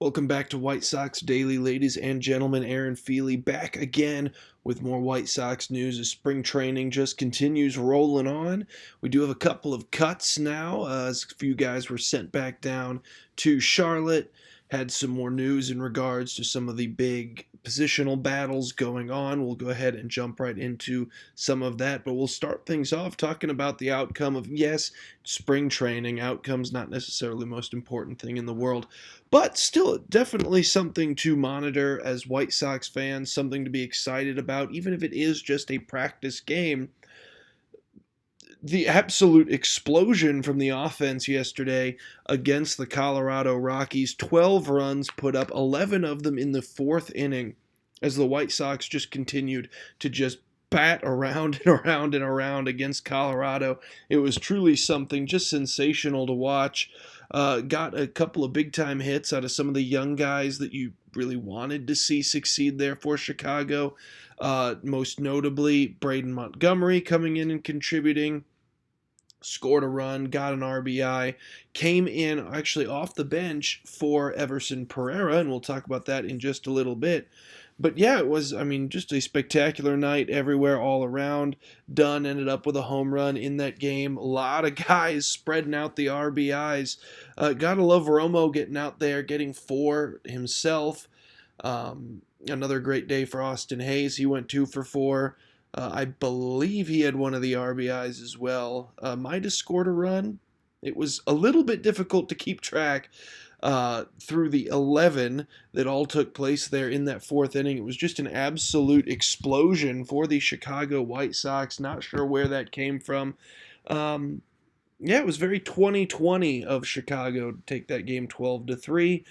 Welcome back to White Sox Daily, ladies and gentlemen. Aaron Feely back again with more White Sox news as spring training just continues rolling on. We do have a couple of cuts now, as a few guys were sent back down to Charlotte. Had some more news in regards to some of the big positional battles going on. We'll go ahead and jump right into some of that, but we'll start things off talking about the outcome of, yes, spring training. Outcome's not necessarily the most important thing in the world, but still, definitely something to monitor as White Sox fans, something to be excited about, even if it is just a practice game. The absolute explosion from the offense yesterday against the Colorado Rockies, 12 runs put up, 11 of them in the fourth inning, as the White Sox just continued to just bat around and around and around against Colorado. It was truly something just sensational to watch. Got a couple of big time hits out of some of the young guys that you really wanted to see succeed there for Chicago. Most notably, Braden Montgomery coming in and contributing. Scored a run, got an RBI, came in actually off the bench for Everson Pereira, and we'll talk about that in just a little bit. But yeah, it was, just a spectacular night everywhere, all around. Dunn ended up with a home run in that game. A lot of guys spreading out the RBIs. Gotta love Romo getting out there, getting four himself. Another great day for Austin Hayes. He went 2 for 4. I believe he had one of the RBIs as well. Midas scored a run. It was a little bit difficult to keep track through the 11 that all took place there in that fourth inning. It was just an absolute explosion for the Chicago White Sox. Not sure where that came from. Yeah, it was very 2020 of Chicago to take that game 12-3.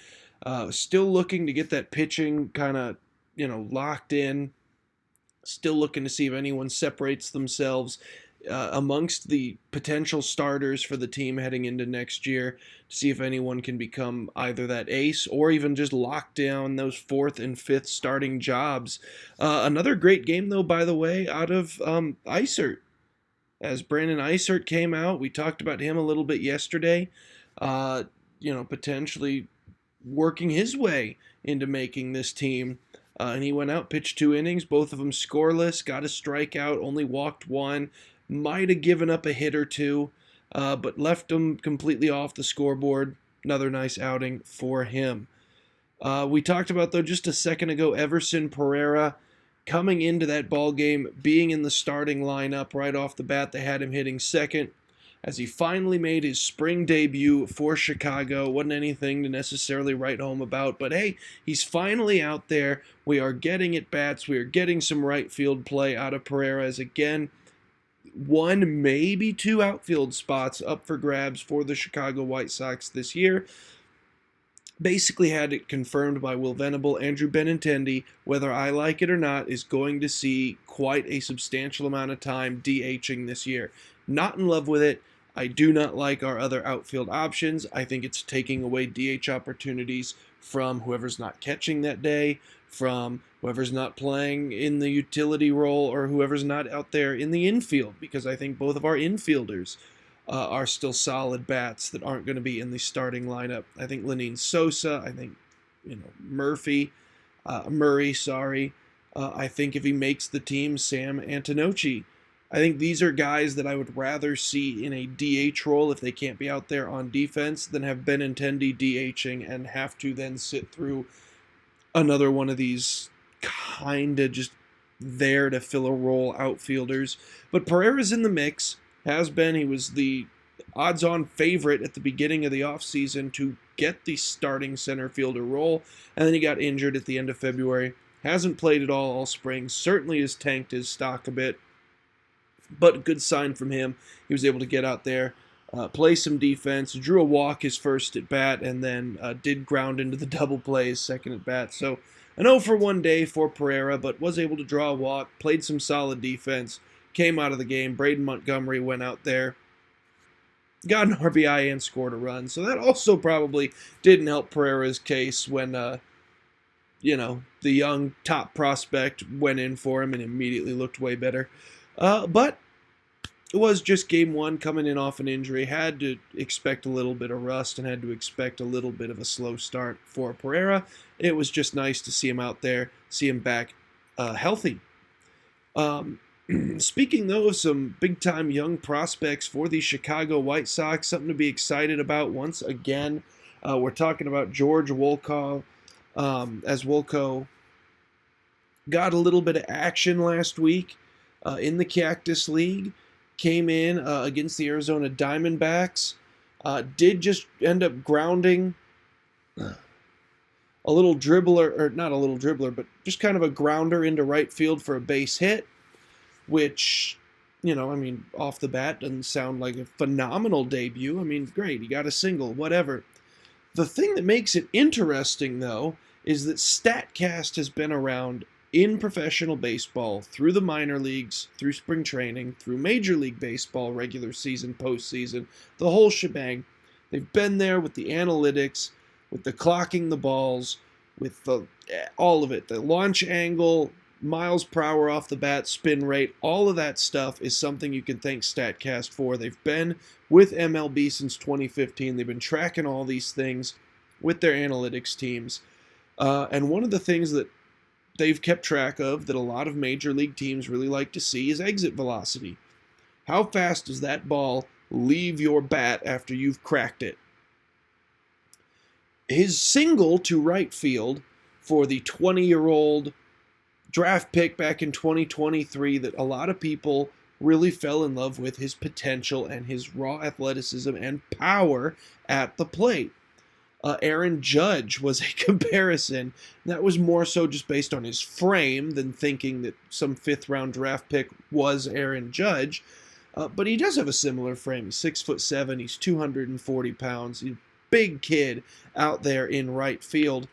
Still looking to get that pitching kind of, locked in. Still looking to see if anyone separates themselves amongst the potential starters for the team heading into next year, to see if anyone can become either that ace or even just lock down those fourth and fifth starting jobs. Another great game, though, by the way, out of Isert. As Brandon Isert came out, we talked about him a little bit yesterday, potentially working his way into making this team. And he went out, pitched 2 innings, both of them scoreless, got a strikeout, only walked one, might have given up a hit or two, but left them completely off the scoreboard. Another nice outing for him. We talked about, though, just a second ago, Everson Pereira coming into that ball game, being in the starting lineup right off the bat. They had him hitting second. As he finally made his spring debut for Chicago. Wasn't anything to necessarily write home about, but hey, he's finally out there. We are getting at bats. We are getting some right field play out of Pereira, as again, one, maybe two outfield spots up for grabs for the Chicago White Sox this year. Basically had it confirmed by Will Venable. Andrew Benintendi, whether I like it or not, is going to see quite a substantial amount of time DHing this year. Not in love with it. I do not like our other outfield options. I think it's taking away DH opportunities from whoever's not catching that day, from whoever's not playing in the utility role, or whoever's not out there in the infield, because I think both of our infielders are still solid bats that aren't going to be in the starting lineup. I think Lenine Sosa, I think Murray, I think if he makes the team, Sam Antonocci. I think these are guys that I would rather see in a DH role if they can't be out there on defense than have Benintendi DHing and have to then sit through another one of these kind of just there to fill a role outfielders. But Pereira's in the mix, has been. He was the odds-on favorite at the beginning of the offseason to get the starting center fielder role, and then he got injured at the end of February. Hasn't played at all spring, certainly has tanked his stock a bit. But good sign from him. He was able to get out there, play some defense, drew a walk his first at bat, and then did ground into the double play his second at bat. So an 0 for 1 day for Pereira, but was able to draw a walk, played some solid defense, came out of the game. Braden Montgomery went out there, got an RBI and scored a run. So that also probably didn't help Pereira's case when, the young top prospect went in for him and immediately looked way better. But It was just game one coming in off an injury. Had to expect a little bit of rust and had to expect a little bit of a slow start for Pereira. It was just nice to see him out there, see him back healthy. Um, Speaking though of some big time young prospects for the Chicago White Sox, something to be excited about once again. We're talking about George Wolkow, as Wolkow got a little bit of action last week in the Cactus League. Came in against the Arizona Diamondbacks. Did just end up grounding a little dribbler, or not a little dribbler, but just kind of a grounder into right field for a base hit, which, I mean, off the bat doesn't sound like a phenomenal debut. I mean, great, he got a single, whatever. The thing that makes it interesting, though, is that StatCast has been around in professional baseball through the minor leagues, through spring training, through Major League Baseball, regular season, postseason, the whole shebang. They've been there with the analytics, with the clocking the balls, with all of it. The launch angle, miles per hour off the bat, spin rate, all of that stuff is something you can thank StatCast for. They've been with MLB since 2015. They've been tracking all these things with their analytics teams. And one of the things that they've kept track of that a lot of major league teams really like to see is exit velocity. How fast does that ball leave your bat after you've cracked it? His single to right field for the 20-year-old draft pick back in 2023 that a lot of people really fell in love with his potential and his raw athleticism and power at the plate. Aaron Judge was a comparison. That was more so just based on his frame than thinking that some fifth-round draft pick was Aaron Judge. But he does have a similar frame. He's 6'7". He's 240 pounds. He's a big kid out there in right field.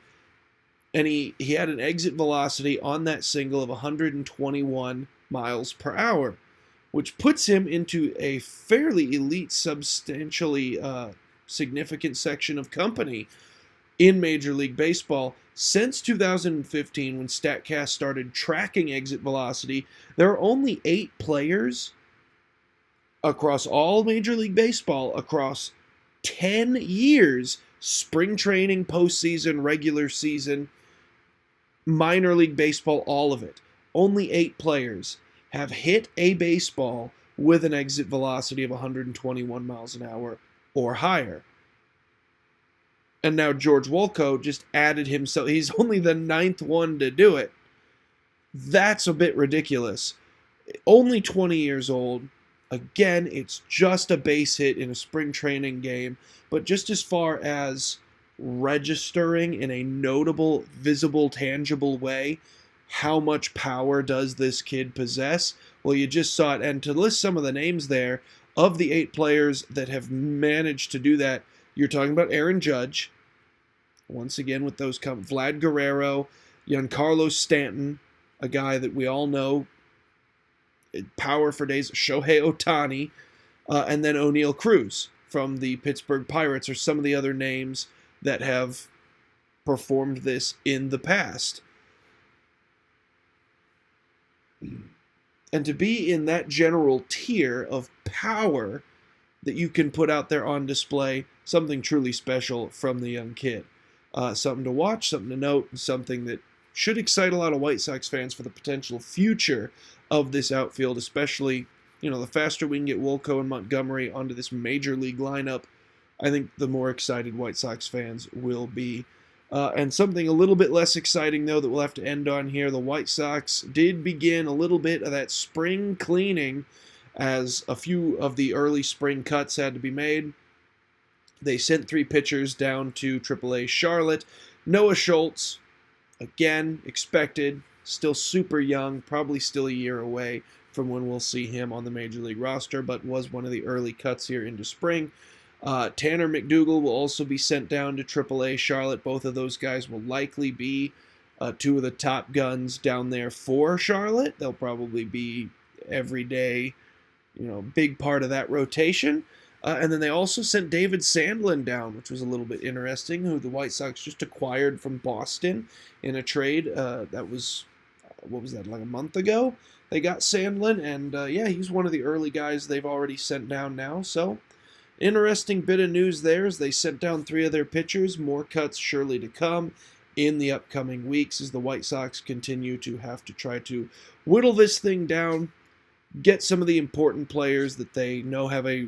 And he had an exit velocity on that single of 121 miles per hour, which puts him into a fairly elite, substantially significant section of company in Major League Baseball. Since 2015, when StatCast started tracking exit velocity, there are only 8 players across all Major League Baseball across 10 years, spring training, postseason, regular season, minor league baseball, all of it. Only 8 players have hit a baseball with an exit velocity of 121 miles an hour or higher. And now George Wolkow just added himself. He's only the 9th one to do it. That's a bit ridiculous. Only 20 years old. Again, it's just a base hit in a spring training game. But just as far as registering in a notable, visible, tangible way, how much power does this kid possess? Well, you just saw it. And to list some of the names there, of the 8 players that have managed to do that, you're talking about Aaron Judge, once again with those Vlad Guerrero, Giancarlo Stanton, a guy that we all know, power for days, Shohei Ohtani, and then O'Neal Cruz from the Pittsburgh Pirates are some of the other names that have performed this in the past. And to be in that general tier of power that you can put out there on display, something truly special from the young kid. Something to watch, something to note, and something that should excite a lot of White Sox fans for the potential future of this outfield, especially, the faster we can get Wolkow and Montgomery onto this major league lineup, I think the more excited White Sox fans will be. And something a little bit less exciting, though, that we'll have to end on here. The White Sox did begin a little bit of that spring cleaning as a few of the early spring cuts had to be made. They sent 3 pitchers down to AAA Charlotte. Noah Schultz, again, expected, still super young, probably still a year away from when we'll see him on the Major League roster, but was one of the early cuts here into spring. Tanner McDougal will also be sent down to AAA Charlotte. Both of those guys will likely be 2 of the top guns down there for Charlotte. They'll probably be every day, big part of that rotation. And then they also sent David Sandlin down, which was a little bit interesting, who the White Sox just acquired from Boston in a trade that was, like a month ago? they got Sandlin, and yeah, he's one of the early guys they've already sent down now. So interesting bit of news there is they sent down 3 of their pitchers. More cuts surely to come in the upcoming weeks as the White Sox continue to have to try to whittle this thing down, get some of the important players that they know have a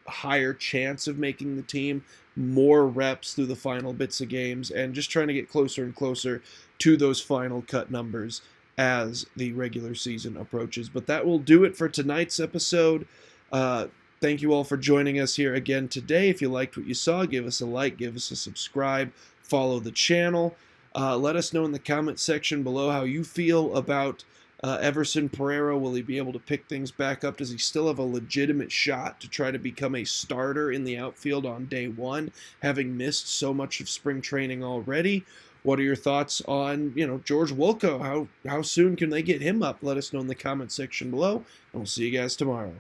higher chance of making the team, more reps through the final bits of games, and just trying to get closer and closer to those final cut numbers as the regular season approaches. But that will do it for tonight's episode. Thank you all for joining us here again today. If you liked what you saw, give us a like, give us a subscribe, follow the channel. Let us know in the comment section below how you feel about Everson Pereira. Will he be able to pick things back up? Does he still have a legitimate shot to try to become a starter in the outfield on day one, having missed so much of spring training already? What are your thoughts on, George Wolko? How soon can they get him up? Let us know in the comment section below, and we'll see you guys tomorrow.